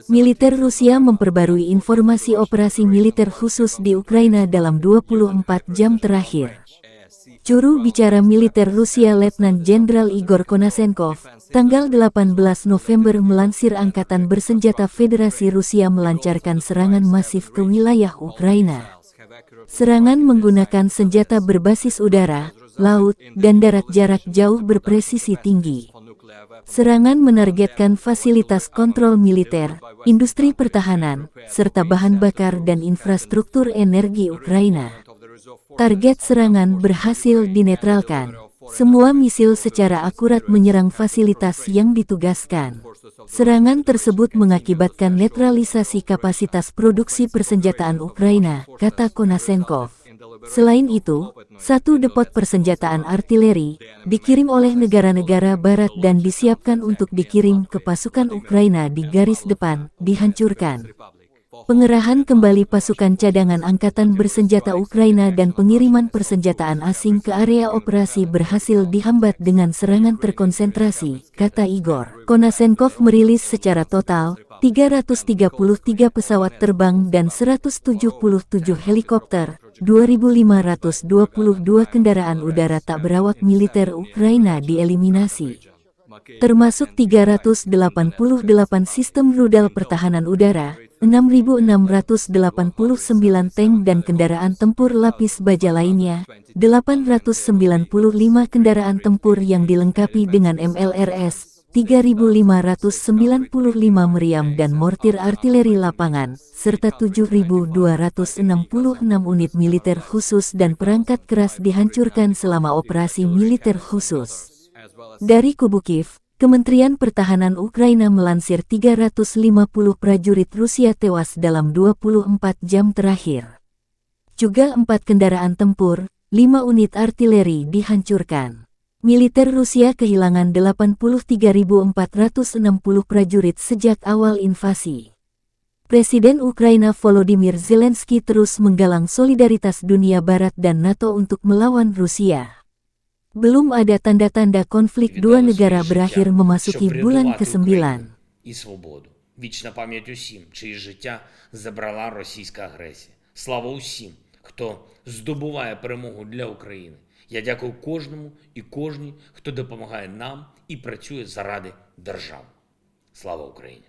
Militer Rusia memperbarui informasi operasi militer khusus di Ukraina dalam 24 jam terakhir. Juru bicara militer Rusia Letnan Jenderal Igor Konashenkov, tanggal 18 November melansir Angkatan Bersenjata Federasi Rusia melancarkan serangan masif ke wilayah Ukraina. Serangan menggunakan senjata berbasis udara, laut, dan darat jarak jauh berpresisi tinggi. Serangan menargetkan fasilitas kontrol militer, industri pertahanan, serta bahan bakar dan infrastruktur energi Ukraina. Target serangan berhasil dinetralkan. Semua misil secara akurat menyerang fasilitas yang ditugaskan. Serangan tersebut mengakibatkan netralisasi kapasitas produksi persenjataan Ukraina, kata Konashenkov. Selain itu, satu depot persenjataan artileri dikirim oleh negara-negara barat dan disiapkan untuk dikirim ke pasukan Ukraina di garis depan, dihancurkan. Pengerahan kembali pasukan cadangan Angkatan Bersenjata Ukraina dan pengiriman persenjataan asing ke area operasi berhasil dihambat dengan serangan terkonsentrasi, kata Igor. Konashenkov merilis secara total 333 pesawat terbang dan 177 helikopter, 2.522 kendaraan udara tak berawak militer Ukraina dieliminasi. Termasuk 388 sistem rudal pertahanan udara, 6.689 tank dan kendaraan tempur lapis baja lainnya, 895 kendaraan tempur yang dilengkapi dengan MLRS, 3.595 meriam dan mortir artileri lapangan, serta 7.266 unit militer khusus dan perangkat keras dihancurkan selama operasi militer khusus. Dari kubu Kiev, Kementerian Pertahanan Ukraina melansir 350 prajurit Rusia tewas dalam 24 jam terakhir. Juga 4 kendaraan tempur, 5 unit artileri dihancurkan. Militer Rusia kehilangan 83.460 prajurit sejak awal invasi. Presiden Ukraina Volodymyr Zelensky terus menggalang solidaritas dunia barat dan NATO untuk melawan Rusia. Belum ada tanda-tanda konflik dua negara berakhir memasuki bulan ke-9. Вічна пам'ять усім, чиї життя забрала російська агресія. Слава усім, хто здобуває перемогу для України. Я дякую кожному і кожній, хто допомагає нам і працює заради держави. Слава Україні!